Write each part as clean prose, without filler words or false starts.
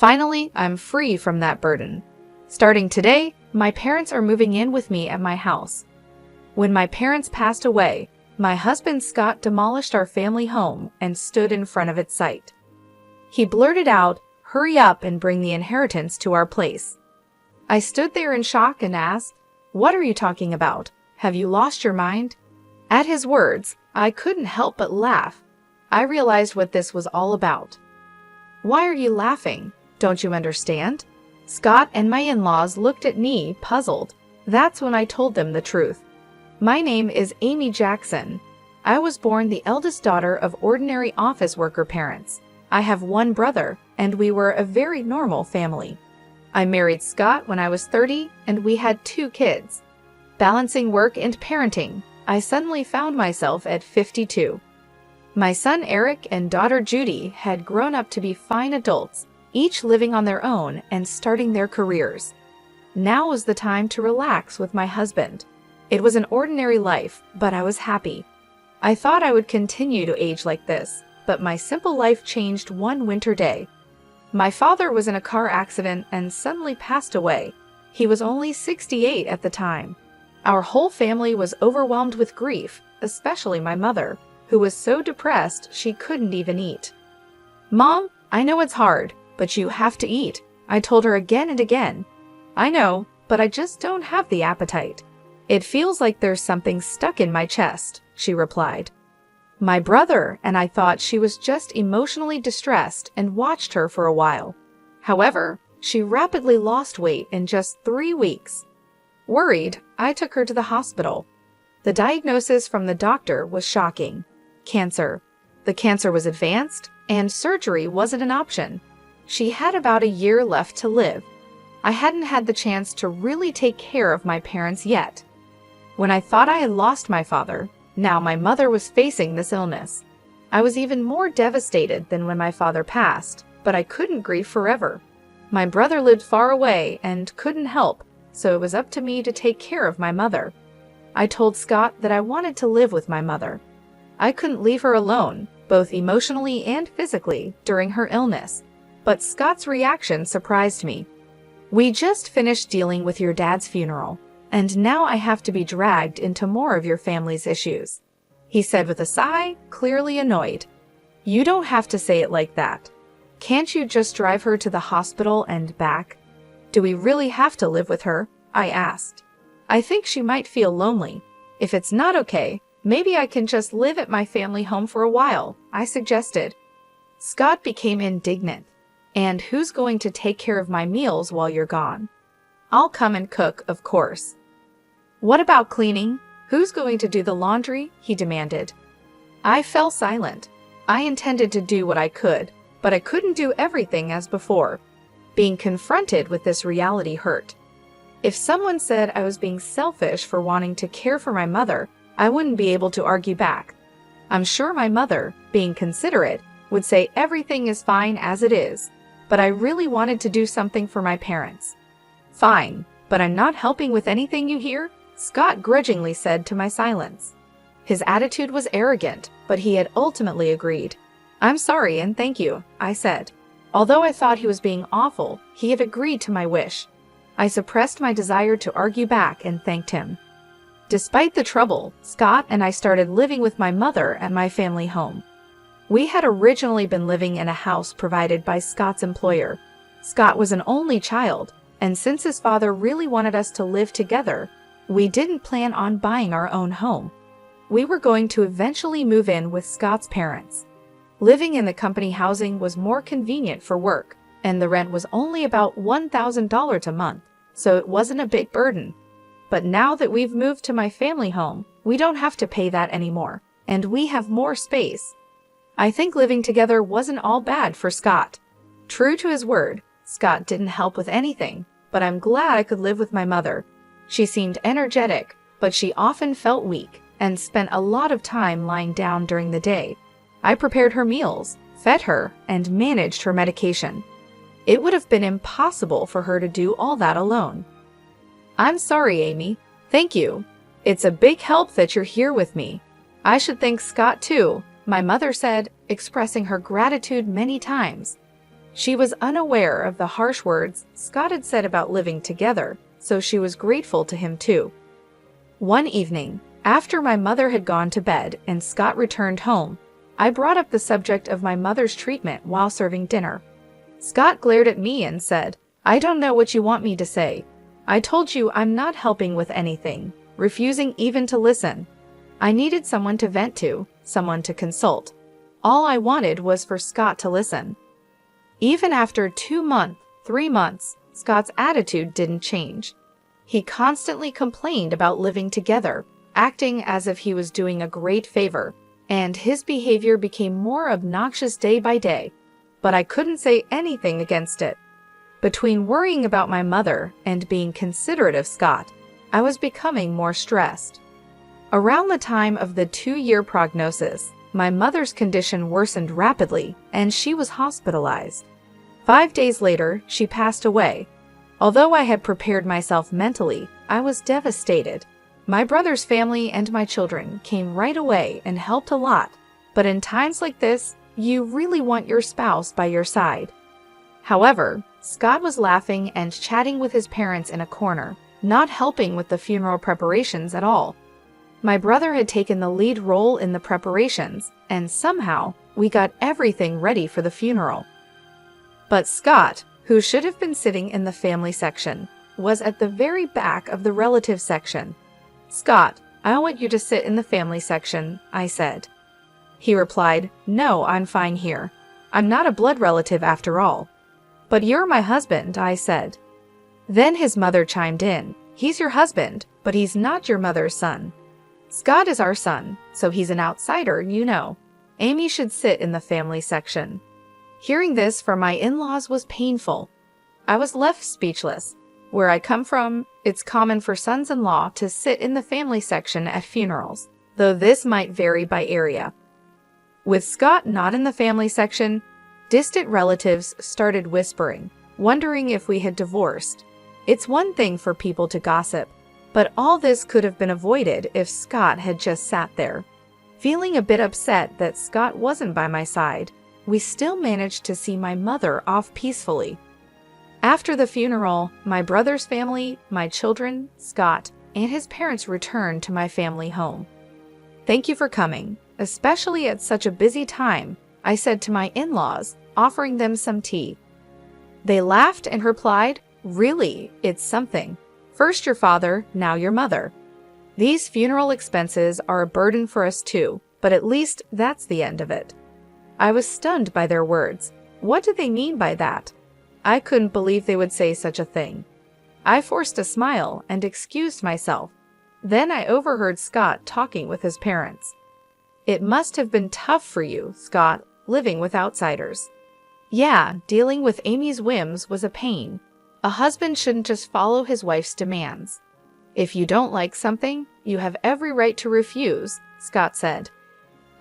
Finally, I'm free from that burden. Starting today, my parents are moving in with me at my house. When my parents passed away, my husband Scott demolished our family home and stood in front of its site. He blurted out, "Hurry up and bring the inheritance to our place." I stood there in shock and asked, "What are you talking about? Have you lost your mind?" At his words, I couldn't help but laugh. I realized what this was all about. "Why are you laughing? Don't you understand?" Scott and my in-laws looked at me, puzzled. That's when I told them the truth. My name is Amy Jackson. I was born the eldest daughter of ordinary office worker parents. I have one brother, and we were a very normal family. I married Scott when I was 30, and we had 2 kids. Balancing work and parenting, I suddenly found myself at 52. My son Eric and daughter Judy had grown up to be fine adults, each living on their own and starting their careers. Now was the time to relax with my husband. It was an ordinary life, but I was happy. I thought I would continue to age like this, but my simple life changed one winter day. My father was in a car accident and suddenly passed away. He was only 68 at the time. Our whole family was overwhelmed with grief, especially my mother, who was so depressed she couldn't even eat. "Mom, I know it's hard, but you have to eat," I told her again and again. "I know, but I just don't have the appetite. It feels like there's something stuck in my chest," she replied. My brother and I thought she was just emotionally distressed and watched her for a while. However, she rapidly lost weight in just 3 weeks. Worried, I took her to the hospital. The diagnosis from the doctor was shocking. Cancer. The cancer was advanced, and surgery wasn't an option. She had about a year left to live. I hadn't had the chance to really take care of my parents yet. When I thought I had lost my father, now my mother was facing this illness. I was even more devastated than when my father passed, but I couldn't grieve forever. My brother lived far away and couldn't help, so it was up to me to take care of my mother. I told Scott that I wanted to live with my mother. I couldn't leave her alone, both emotionally and physically, during her illness. But Scott's reaction surprised me. "We just finished dealing with your dad's funeral, and now I have to be dragged into more of your family's issues," he said with a sigh, clearly annoyed. "You don't have to say it like that. Can't you just drive her to the hospital and back?" "Do we really have to live with her?" I asked. "I think she might feel lonely. If it's not okay, maybe I can just live at my family home for a while," I suggested. Scott became indignant. "And who's going to take care of my meals while you're gone?" "I'll come and cook, of course." "What about cleaning? Who's going to do the laundry?" he demanded. I fell silent. I intended to do what I could, but I couldn't do everything as before. Being confronted with this reality hurt. If someone said I was being selfish for wanting to care for my mother, I wouldn't be able to argue back. I'm sure my mother, being considerate, would say everything is fine as it is, but I really wanted to do something for my parents. "Fine, but I'm not helping with anything, you hear?" Scott grudgingly said to my silence. His attitude was arrogant, but he had ultimately agreed. "I'm sorry and thank you," I said. Although I thought he was being awful, he had agreed to my wish. I suppressed my desire to argue back and thanked him. Despite the trouble, Scott and I started living with my mother at my family home. We had originally been living in a house provided by Scott's employer. Scott was an only child, and since his father really wanted us to live together, we didn't plan on buying our own home. We were going to eventually move in with Scott's parents. Living in the company housing was more convenient for work, and the rent was only about $1,000 a month, so it wasn't a big burden. But now that we've moved to my family home, we don't have to pay that anymore, and we have more space. I think living together wasn't all bad for Scott. True to his word, Scott didn't help with anything, but I'm glad I could live with my mother. She seemed energetic, but she often felt weak and spent a lot of time lying down during the day. I prepared her meals, fed her, and managed her medication. It would have been impossible for her to do all that alone. "I'm sorry, Amy. Thank you. It's a big help that you're here with me. I should thank Scott too," my mother said, expressing her gratitude many times. She was unaware of the harsh words Scott had said about living together, so she was grateful to him too. One evening, after my mother had gone to bed and Scott returned home, I brought up the subject of my mother's treatment while serving dinner. Scott glared at me and said, "I don't know what you want me to say. I told you I'm not helping with anything," refusing even to listen. I needed someone to vent to, someone to consult. All I wanted was for Scott to listen. Even after 2 months, 3 months, Scott's attitude didn't change. He constantly complained about living together, acting as if he was doing a great favor, and his behavior became more obnoxious day by day. But I couldn't say anything against it. Between worrying about my mother and being considerate of Scott, I was becoming more stressed. Around the time of the 2-year prognosis, my mother's condition worsened rapidly, and she was hospitalized. 5 days later, she passed away. Although I had prepared myself mentally, I was devastated. My brother's family and my children came right away and helped a lot, but in times like this, you really want your spouse by your side. However, Scott was laughing and chatting with his parents in a corner, not helping with the funeral preparations at all. My brother had taken the lead role in the preparations, and somehow we got everything ready for the funeral. But Scott, who should have been sitting in the family section, was at the very back of the relative section. "Scott, I want you to sit in the family section," I said. He replied, "No, I'm fine here. I'm not a blood relative after all." "But you're my husband," I said. Then his mother chimed in, "He's your husband, but he's not your mother's son. Scott is our son, so he's an outsider, you know. Amy should sit in the family section." Hearing this from my in-laws was painful. I was left speechless. Where I come from, it's common for sons-in-law to sit in the family section at funerals, though this might vary by area. With Scott not in the family section, distant relatives started whispering, wondering if we had divorced. It's one thing for people to gossip, but all this could have been avoided if Scott had just sat there. Feeling a bit upset that Scott wasn't by my side, we still managed to see my mother off peacefully. After the funeral, my brother's family, my children, Scott, and his parents returned to my family home. "Thank you for coming, especially at such a busy time," I said to my in-laws, offering them some tea. They laughed and replied, "Really, it's something. First your father, now your mother. These funeral expenses are a burden for us too, but at least that's the end of it." I was stunned by their words. What did they mean by that? I couldn't believe they would say such a thing. I forced a smile and excused myself. Then I overheard Scott talking with his parents. "It must have been tough for you, Scott, living with outsiders." "Yeah, dealing with Amy's whims was a pain. A husband shouldn't just follow his wife's demands. If you don't like something, you have every right to refuse," Scott said.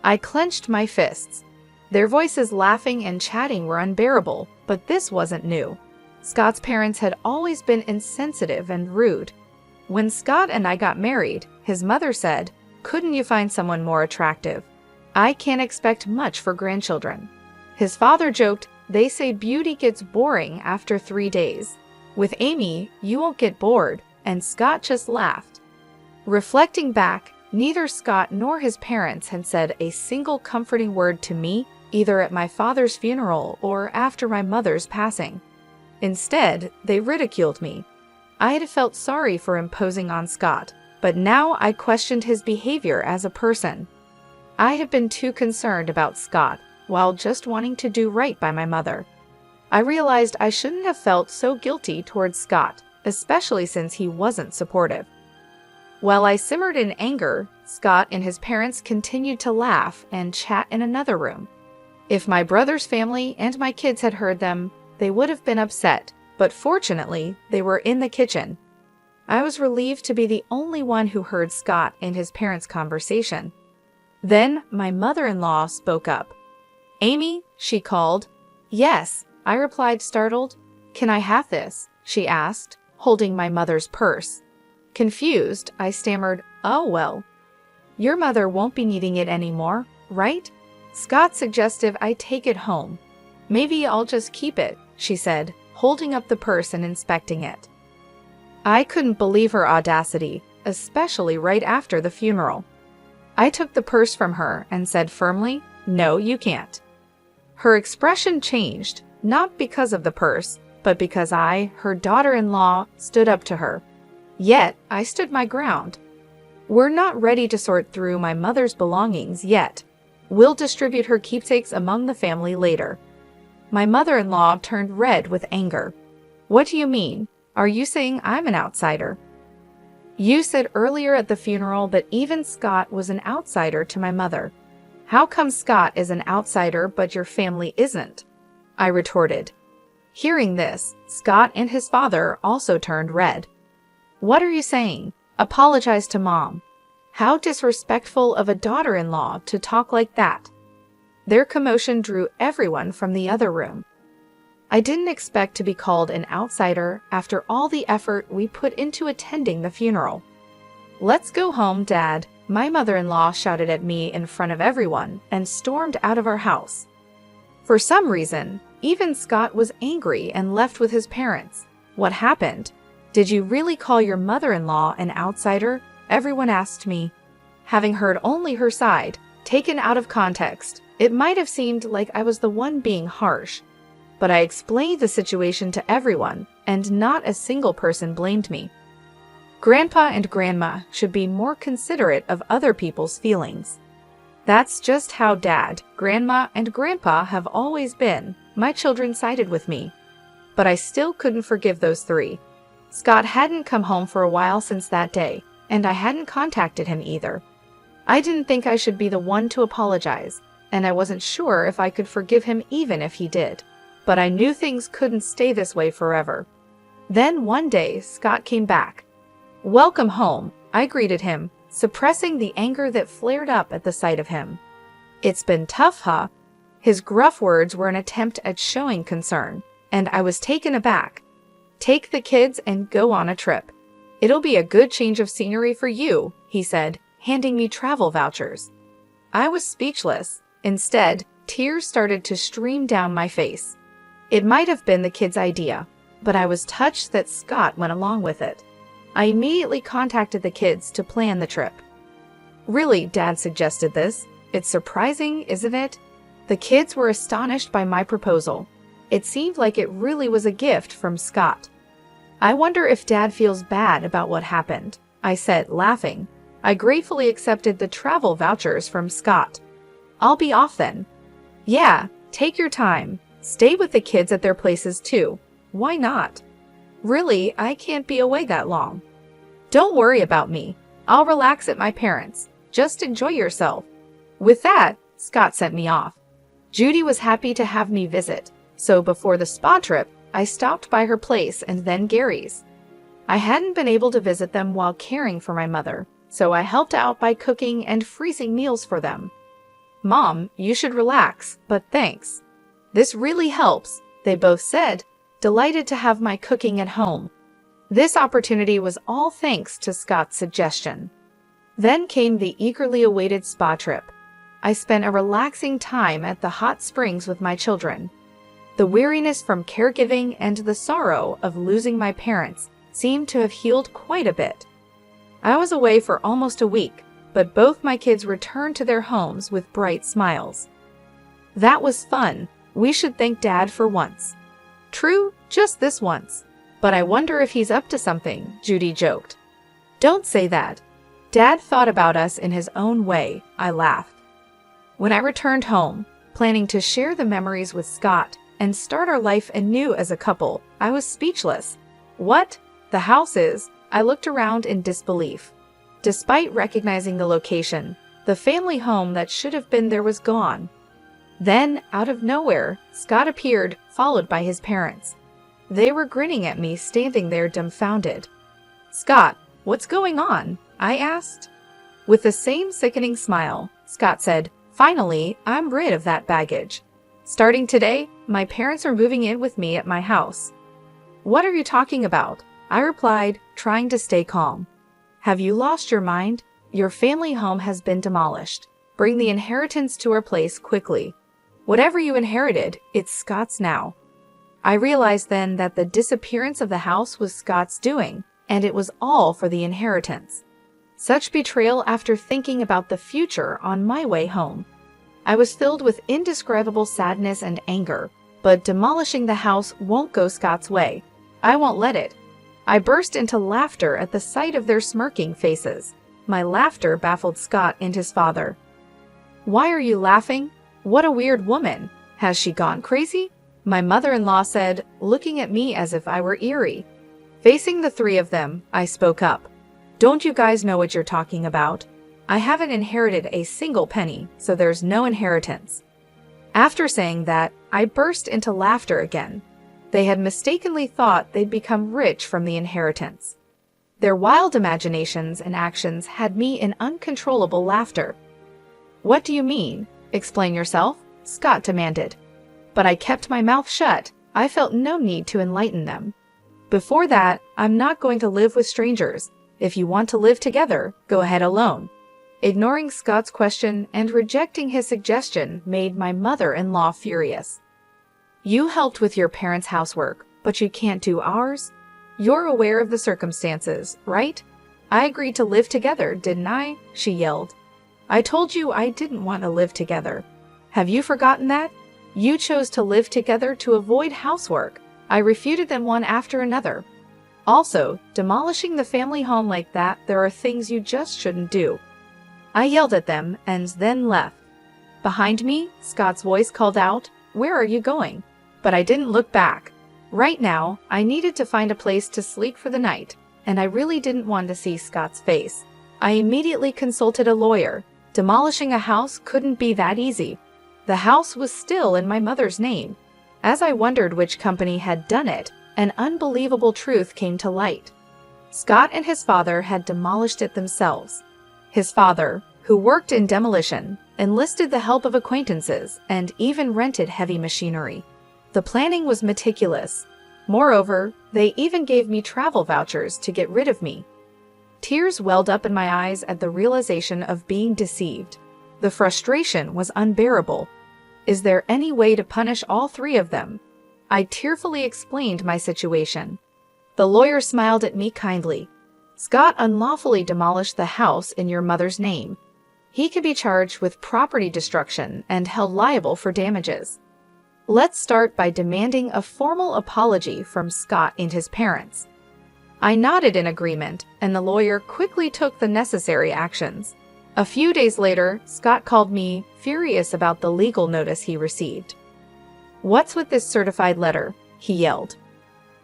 I clenched my fists. Their voices laughing and chatting were unbearable, but this wasn't new. Scott's parents had always been insensitive and rude. When Scott and I got married, his mother said, "Couldn't you find someone more attractive? I can't expect much for grandchildren." His father joked, "They say beauty gets boring after 3 days. With Amy, you won't get bored," and Scott just laughed. Reflecting back, neither Scott nor his parents had said a single comforting word to me, either at my father's funeral or after my mother's passing. Instead, they ridiculed me. I had felt sorry for imposing on Scott, but now I questioned his behavior as a person. I had been too concerned about Scott, while just wanting to do right by my mother. I realized I shouldn't have felt so guilty towards Scott, especially since he wasn't supportive. While I simmered in anger, Scott and his parents continued to laugh and chat in another room. If my brother's family and my kids had heard them, they would have been upset, but fortunately, they were in the kitchen. I was relieved to be the only one who heard Scott and his parents' conversation. Then my mother-in-law spoke up. "Amy," she called. "Yes," I replied, startled. "Can I have this?" she asked, holding my mother's purse. Confused, I stammered, "Oh well. Your mother won't be needing it anymore, right?" Scott suggested I take it home. Maybe I'll just keep it, she said, holding up the purse and inspecting it. I couldn't believe her audacity, especially right after the funeral. I took the purse from her and said firmly, "No, you can't." Her expression changed, not because of the purse, but because I, her daughter-in-law, stood up to her. Yet, I stood my ground. "We're not ready to sort through my mother's belongings yet. We'll distribute her keepsakes among the family later." My mother-in-law turned red with anger. "What do you mean? Are you saying I'm an outsider?" "You said earlier at the funeral that even Scott was an outsider to my mother. How come Scott is an outsider but your family isn't?" I retorted. Hearing this, Scott and his father also turned red. "What are you saying? Apologize to Mom. How disrespectful of a daughter-in-law to talk like that." Their commotion drew everyone from the other room. I didn't expect to be called an outsider after all the effort we put into attending the funeral. "Let's go home, Dad," my mother-in-law shouted at me in front of everyone and stormed out of our house. For some reason, even Scott was angry and left with his parents. "What happened? Did you really call your mother-in-law an outsider?" everyone asked me. Having heard only her side, taken out of context, it might have seemed like I was the one being harsh. But I explained the situation to everyone, and not a single person blamed me. Grandpa and Grandma should be more considerate of other people's feelings. That's just how Dad, Grandma, and Grandpa have always been. My children sided with me. But I still couldn't forgive those three. Scott hadn't come home for a while since that day, and I hadn't contacted him either. I didn't think I should be the one to apologize, and I wasn't sure if I could forgive him even if he did. But I knew things couldn't stay this way forever. Then one day, Scott came back. "Welcome home," I greeted him, suppressing the anger that flared up at the sight of him. "It's been tough, huh?" His gruff words were an attempt at showing concern, and I was taken aback. "Take the kids and go on a trip. It'll be a good change of scenery for you," he said, handing me travel vouchers. I was speechless. Instead, tears started to stream down my face. It might have been the kids' idea, but I was touched that Scott went along with it. I immediately contacted the kids to plan the trip. "Really, Dad suggested this? It's surprising, isn't it?" The kids were astonished by my proposal. It seemed like it really was a gift from Scott. "I wonder if Dad feels bad about what happened," I said, laughing. I gratefully accepted the travel vouchers from Scott. "I'll be off then." "Yeah, take your time. Stay with the kids at their places too. Why not?" "Really, I can't be away that long." "Don't worry about me. I'll relax at my parents'. Just enjoy yourself." With that, Scott sent me off. Judy was happy to have me visit, so before the spa trip, I stopped by her place and then Gary's. I hadn't been able to visit them while caring for my mother, so I helped out by cooking and freezing meals for them. "Mom, you should relax, but thanks. This really helps," they both said, delighted to have my cooking at home. This opportunity was all thanks to Scott's suggestion. Then came the eagerly awaited spa trip. I spent a relaxing time at the hot springs with my children. The weariness from caregiving and the sorrow of losing my parents seemed to have healed quite a bit. I was away for almost a week, but both my kids returned to their homes with bright smiles. "That was fun. We should thank Dad for once." "True, just this once. But I wonder if he's up to something," Judy joked. "Don't say that. Dad thought about us in his own way," I laughed. When I returned home, planning to share the memories with Scott and start our life anew as a couple, I was speechless. "What? The house is?" I looked around in disbelief. Despite recognizing the location, the family home that should have been there was gone. Then, out of nowhere, Scott appeared, followed by his parents. They were grinning at me, standing there dumbfounded. "Scott, what's going on?" I asked. With the same sickening smile, Scott said, "Finally, I'm rid of that baggage. Starting today, my parents are moving in with me at my house." "What are you talking about?" I replied, trying to stay calm. "Have you lost your mind? Your family home has been demolished. Bring the inheritance to our place quickly." Whatever you inherited, it's Scott's now. I realized then that the disappearance of the house was Scott's doing, and it was all for the inheritance. Such betrayal after thinking about the future on my way home. I was filled with indescribable sadness and anger, but demolishing the house won't go Scott's way. I won't let it. I burst into laughter at the sight of their smirking faces. My laughter baffled Scott and his father. "Why are you laughing? What a weird woman. Has she gone crazy?" my mother-in-law said, looking at me as if I were eerie. Facing the three of them, I spoke up. "Don't you guys know what you're talking about? I haven't inherited a single penny, so there's no inheritance." After saying that, I burst into laughter again. They had mistakenly thought they'd become rich from the inheritance. Their wild imaginations and actions had me in uncontrollable laughter. "What do you mean? Explain yourself," Scott demanded. But I kept my mouth shut. I felt no need to enlighten them. "Before that, I'm not going to live with strangers. If you want to live together, go ahead alone." Ignoring Scott's question and rejecting his suggestion made my mother-in-law furious. "You helped with your parents' housework, but you can't do ours? You're aware of the circumstances, right? I agreed to live together, didn't I?" she yelled. "I told you I didn't want to live together. Have you forgotten that? You chose to live together to avoid housework." I refuted them one after another. "Also, demolishing the family home like that, there are things you just shouldn't do." I yelled at them and then left. Behind me, Scott's voice called out, "Where are you going?" But I didn't look back. Right now, I needed to find a place to sleep for the night, and I really didn't want to see Scott's face. I immediately consulted a lawyer. Demolishing a house couldn't be that easy. The house was still in my mother's name. As I wondered which company had done it, an unbelievable truth came to light. Scott and his father had demolished it themselves. His father, who worked in demolition, enlisted the help of acquaintances and even rented heavy machinery. The planning was meticulous. Moreover, they even gave me travel vouchers to get rid of me. Tears welled up in my eyes at the realization of being deceived. The frustration was unbearable. Is there any way to punish all three of them? I tearfully explained my situation. The lawyer smiled at me kindly. "Scott unlawfully demolished the house in your mother's name. He could be charged with property destruction and held liable for damages. Let's start by demanding a formal apology from Scott and his parents." I nodded in agreement, and the lawyer quickly took the necessary actions. A few days later, Scott called me, furious about the legal notice he received. "What's with this certified letter?" he yelled.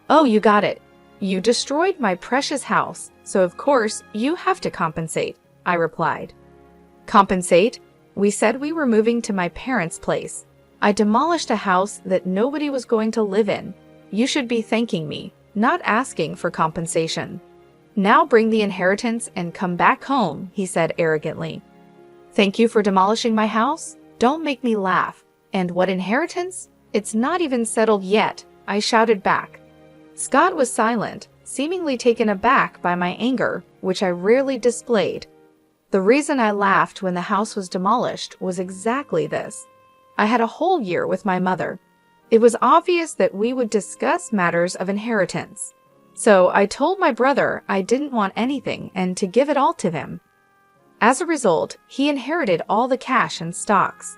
"Oh, you got it. You destroyed my precious house, so of course you have to compensate," I replied. "Compensate? We said we were moving to my parents' place. I demolished a house that nobody was going to live in. You should be thanking me, not asking for compensation. Now bring the inheritance and come back home," he said arrogantly. "Thank you for demolishing my house? Don't make me laugh. And what inheritance? It's not even settled yet," I shouted back. Scott was silent, seemingly taken aback by my anger, which I rarely displayed. The reason I laughed when the house was demolished was exactly this. I had a whole year with my mother. It was obvious that we would discuss matters of inheritance. So I told my brother I didn't want anything and to give it all to him. As a result, he inherited all the cash and stocks.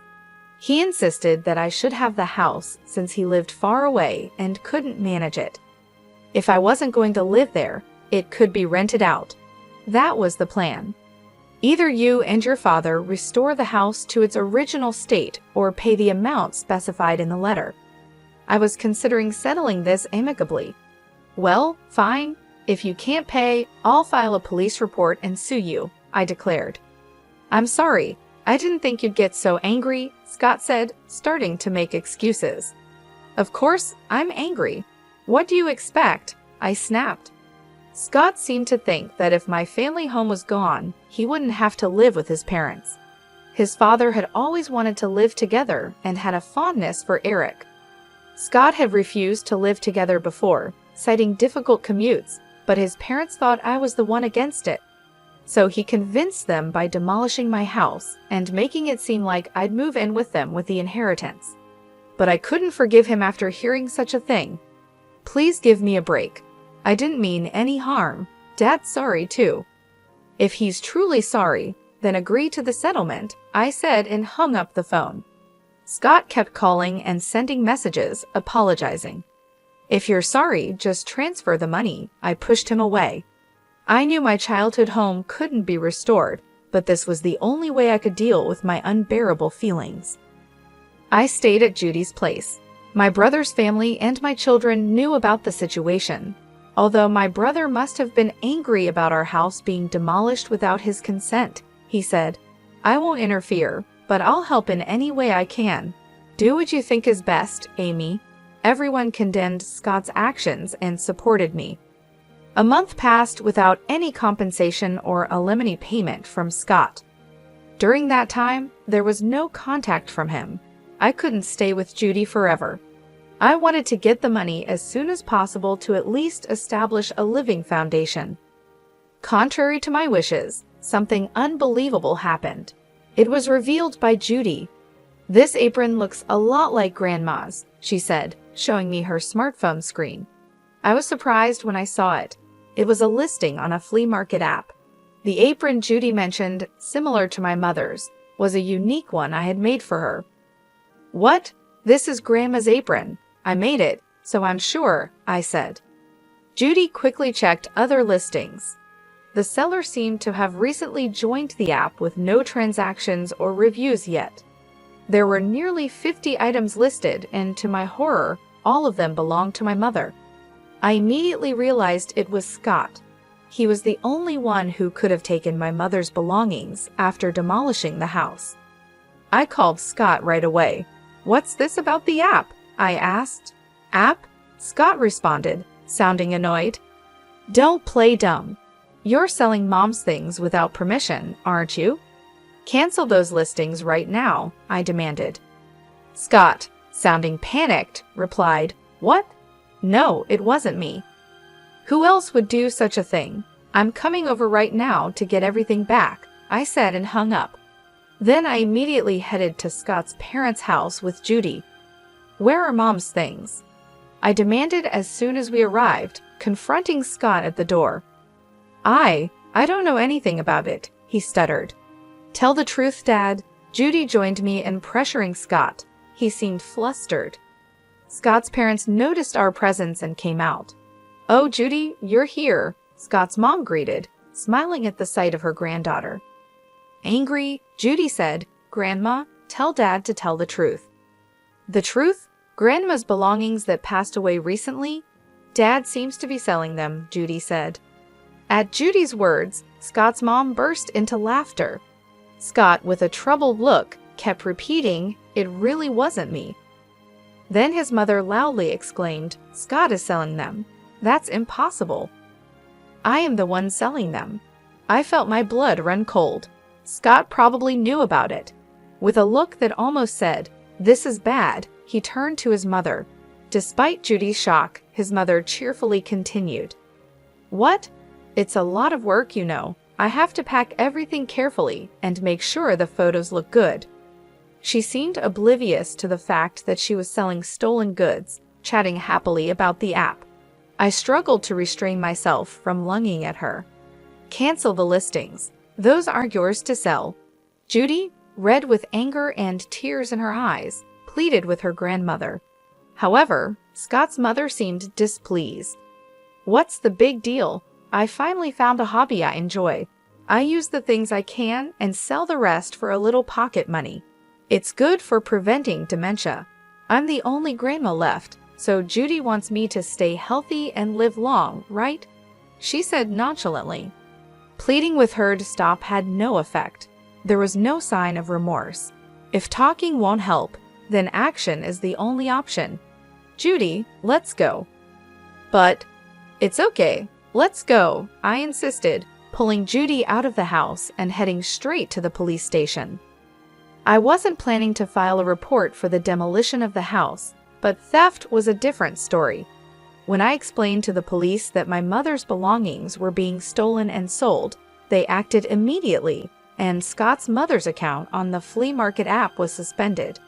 He insisted that I should have the house since he lived far away and couldn't manage it. If I wasn't going to live there, it could be rented out. That was the plan. Either you and your father restore the house to its original state or pay the amount specified in the letter. I was considering settling this amicably. "Well, fine. If you can't pay, I'll file a police report and sue you," I declared. "I'm sorry. I didn't think you'd get so angry," Scott said, starting to make excuses. "Of course, I'm angry. What do you expect?" I snapped. Scott seemed to think that if my family home was gone, he wouldn't have to live with his parents. His father had always wanted to live together and had a fondness for Eric. Scott had refused to live together before, citing difficult commutes, but his parents thought I was the one against it. So he convinced them by demolishing my house and making it seem like I'd move in with them with the inheritance. but I couldn't forgive him after hearing such a thing. Please give me a break. I didn't mean any harm. Dad's sorry too. If he's truly sorry, then agree to the settlement, I said and hung up the phone. Scott kept calling and sending messages, apologizing. If you're sorry, just transfer the money, I pushed him away. I knew my childhood home couldn't be restored, but this was the only way I could deal with my unbearable feelings. I stayed at Judy's place. My brother's family and my children knew about the situation. Although my brother must have been angry about our house being demolished without his consent, he said, I won't interfere, but I'll help in any way I can. Do what you think is best, Amy. Everyone condemned Scott's actions and supported me. A month passed without any compensation or alimony payment from Scott. During that time, there was no contact from him. I couldn't stay with Judy forever. I wanted to get the money as soon as possible to at least establish a living foundation. Contrary to my wishes, something unbelievable happened. It was revealed by Judy. This apron looks a lot like Grandma's, she said, showing me her smartphone screen. I was surprised when I saw it. It was a listing on a flea market app. The apron Judy mentioned, similar to my mother's, was a unique one I had made for her. What? This is Grandma's apron. I made it, so I'm sure, I said. Judy quickly checked other listings. The seller seemed to have recently joined the app with no transactions or reviews yet. There were nearly 50 items listed, and to my horror, all of them belonged to my mother. I immediately realized it was Scott. He was the only one who could have taken my mother's belongings after demolishing the house. I called Scott right away. What's this about the app? I asked. App? Scott responded, sounding annoyed. Don't play dumb. You're selling Mom's things without permission, aren't you? Cancel those listings right now, I demanded. Scott, sounding panicked, replied, What? No, it wasn't me. Who else would do such a thing? I'm coming over right now to get everything back, I said and hung up. Then I immediately headed to Scott's parents' house with Judy. Where are Mom's things? I demanded as soon as we arrived, confronting Scott at the door. I don't know anything about it, he stuttered. Tell the truth, Dad. Judy joined me in pressuring Scott. He seemed flustered. Scott's parents noticed our presence and came out. Oh, Judy, you're here, Scott's mom greeted, smiling at the sight of her granddaughter. Angry, Judy said, Grandma, tell Dad to tell the truth. The truth? Grandma's belongings that passed away recently? Dad seems to be selling them, Judy said. At Judy's words, Scott's mom burst into laughter. Scott, with a troubled look, kept repeating, It really wasn't me. Then his mother loudly exclaimed, Scott is selling them. That's impossible. I am the one selling them. I felt my blood run cold. Scott probably knew about it. With a look that almost said, This is bad, he turned to his mother. Despite Judy's shock, his mother cheerfully continued. What? It's a lot of work, you know. I have to pack everything carefully and make sure the photos look good. She seemed oblivious to the fact that she was selling stolen goods, chatting happily about the app. I struggled to restrain myself from lunging at her. Cancel the listings. Those aren't yours to sell. Judy, red with anger and tears in her eyes, pleaded with her grandmother. However, Scott's mother seemed displeased. What's the big deal? I finally found a hobby I enjoy. I use the things I can and sell the rest for a little pocket money. It's good for preventing dementia. I'm the only grandma left, so Judy wants me to stay healthy and live long, right? She said nonchalantly. Pleading with her to stop had no effect. There was no sign of remorse. If talking won't help, then action is the only option. Judy, let's go. But, it's okay. Let's go, I insisted, pulling Judy out of the house and heading straight to the police station. I wasn't planning to file a report for the demolition of the house, but theft was a different story. When I explained to the police that my mother's belongings were being stolen and sold, they acted immediately, and Scott's mother's account on the flea market app was suspended.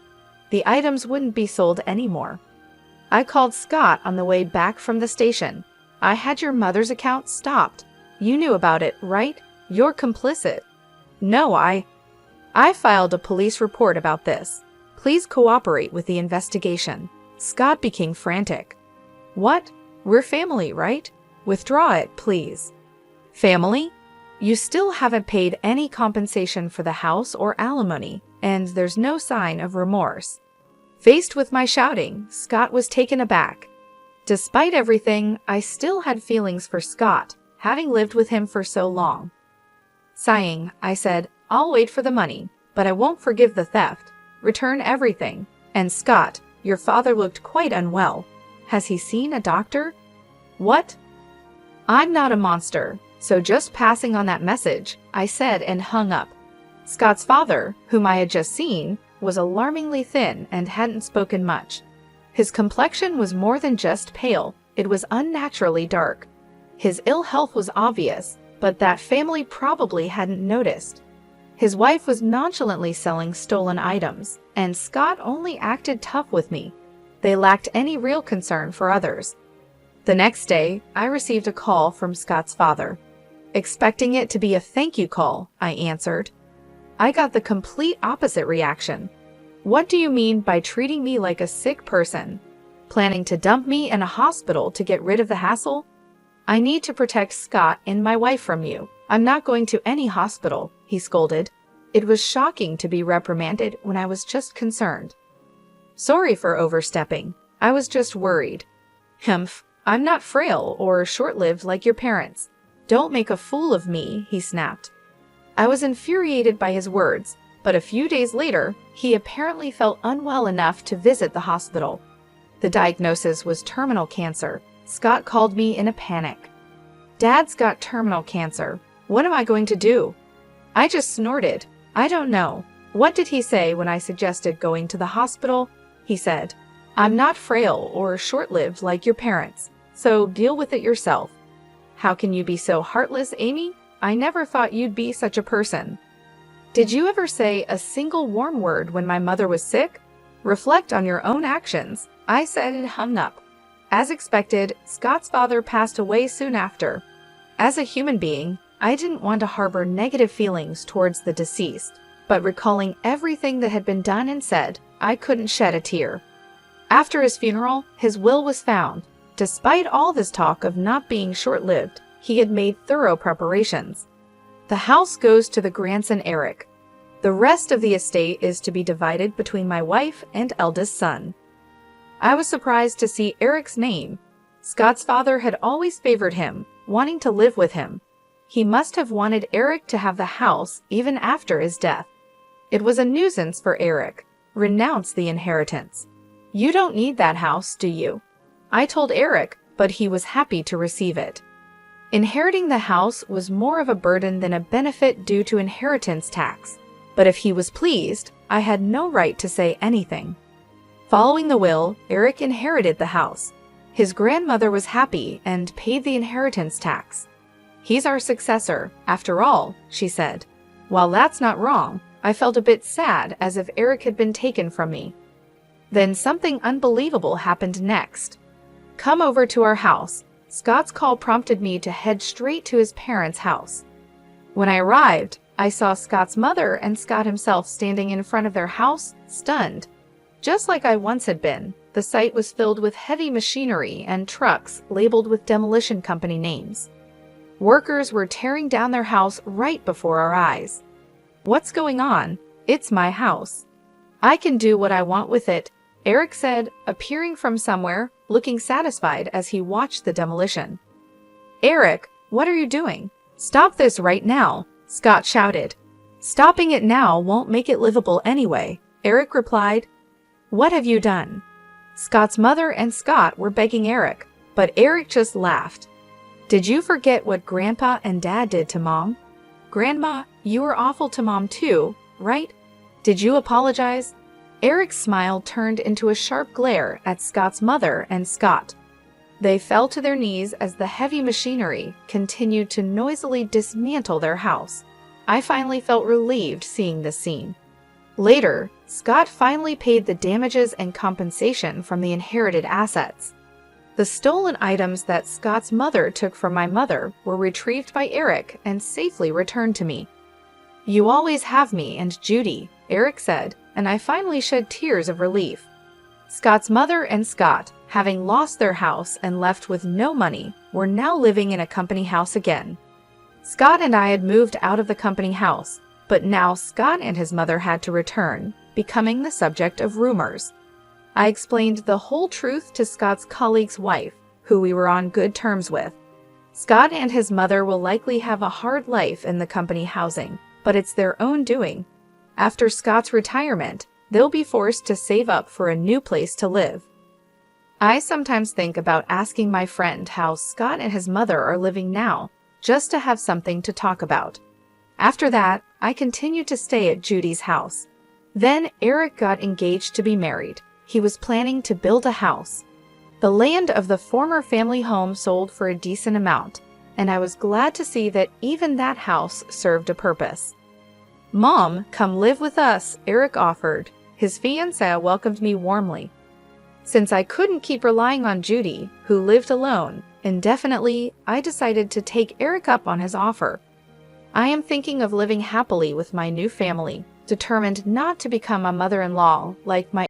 The items wouldn't be sold anymore. I called Scott on the way back from the station. I had your mother's account stopped. You knew about it, right? You're complicit. No, I filed a police report about this. Please cooperate with the investigation. Scott became frantic. What? We're family, right? Withdraw it, please. Family? You still haven't paid any compensation for the house or alimony, and there's no sign of remorse. Faced with my shouting, Scott was taken aback. Despite everything, I still had feelings for Scott, having lived with him for so long. Sighing, I said, I'll wait for the money, but I won't forgive the theft. Return everything. And Scott, your father looked quite unwell. Has he seen a doctor? What? I'm not a monster, so just passing on that message, I said and hung up. Scott's father, whom I had just seen, was alarmingly thin and hadn't spoken much. His complexion was more than just pale, it was unnaturally dark. His ill health was obvious, but that family probably hadn't noticed. His wife was nonchalantly selling stolen items, and Scott only acted tough with me. They lacked any real concern for others. The next day, I received a call from Scott's father. Expecting it to be a thank you call, I answered. I got the complete opposite reaction. What do you mean by treating me like a sick person? Planning to dump me in a hospital to get rid of the hassle? I need to protect Scott and my wife from you. I'm not going to any hospital, he scolded. It was shocking to be reprimanded when I was just concerned. Sorry for overstepping. I was just worried. Humph, I'm not frail or short-lived like your parents. Don't make a fool of me, he snapped. I was infuriated by his words, but a few days later, he apparently felt unwell enough to visit the hospital. The diagnosis was terminal cancer. Scott called me in a panic. Dad's got terminal cancer. What am I going to do? I just snorted. I don't know. What did he say when I suggested going to the hospital? He said, I'm not frail or short-lived like your parents, so deal with it yourself. How can you be so heartless, Amy? I never thought you'd be such a person. Did you ever say a single warm word when my mother was sick? Reflect on your own actions, I said and hung up. As expected, Scott's father passed away soon after. As a human being, I didn't want to harbor negative feelings towards the deceased, but recalling everything that had been done and said, I couldn't shed a tear. After his funeral, his will was found. Despite all this talk of not being short-lived, he had made thorough preparations. The house goes to the grandson Eric. The rest of the estate is to be divided between my wife and eldest son. I was surprised to see Eric's name. Scott's father had always favored him, wanting to live with him. He must have wanted Eric to have the house even after his death. It was a nuisance for Eric. Renounce the inheritance. You don't need that house, do you? I told Eric, but he was happy to receive it. Inheriting the house was more of a burden than a benefit due to inheritance tax. But if he was pleased, I had no right to say anything. Following the will, Eric inherited the house. His grandmother was happy and paid the inheritance tax. He's our successor, after all, she said. While that's not wrong, I felt a bit sad as if Eric had been taken from me. Then something unbelievable happened next. Come over to our house. Scott's call prompted me to head straight to his parents' house. When I arrived, I saw Scott's mother and Scott himself standing in front of their house, stunned. Just like I once had been, the site was filled with heavy machinery and trucks labeled with demolition company names. Workers were tearing down their house right before our eyes. What's going on? It's my house. I can do what I want with it, Eric said, appearing from somewhere, looking satisfied as he watched the demolition. Eric, what are you doing? Stop this right now, Scott shouted. Stopping it now won't make it livable anyway, Eric replied. What have you done? Scott's mother and Scott were begging Eric, but Eric just laughed. Did you forget what Grandpa and Dad did to Mom? Grandma, you were awful to Mom too, right? Did you apologize? Eric's smile turned into a sharp glare at Scott's mother and Scott. They fell to their knees as the heavy machinery continued to noisily dismantle their house. I finally felt relieved seeing this scene. Later, Scott finally paid the damages and compensation from the inherited assets. The stolen items that Scott's mother took from my mother were retrieved by Eric and safely returned to me. "You always have me and Judy," Eric said, and I finally shed tears of relief. Scott's mother and Scott, having lost their house and left with no money, were now living in a company house again. Scott and I had moved out of the company house, but now Scott and his mother had to return, becoming the subject of rumors. I explained the whole truth to Scott's colleague's wife, who we were on good terms with. Scott and his mother will likely have a hard life in the company housing, but it's their own doing. After Scott's retirement, they'll be forced to save up for a new place to live. I sometimes think about asking my friend how Scott and his mother are living now, just to have something to talk about. After that, I continued to stay at Judy's house. Then Eric got engaged to be married. He was planning to build a house. The land of the former family home sold for a decent amount, and I was glad to see that even that house served a purpose. "Mom, come live with us," Eric offered. His fiancée welcomed me warmly. Since I couldn't keep relying on Judy, who lived alone, indefinitely, I decided to take Eric up on his offer. I am thinking of living happily with my new family, determined not to become a mother-in-law like my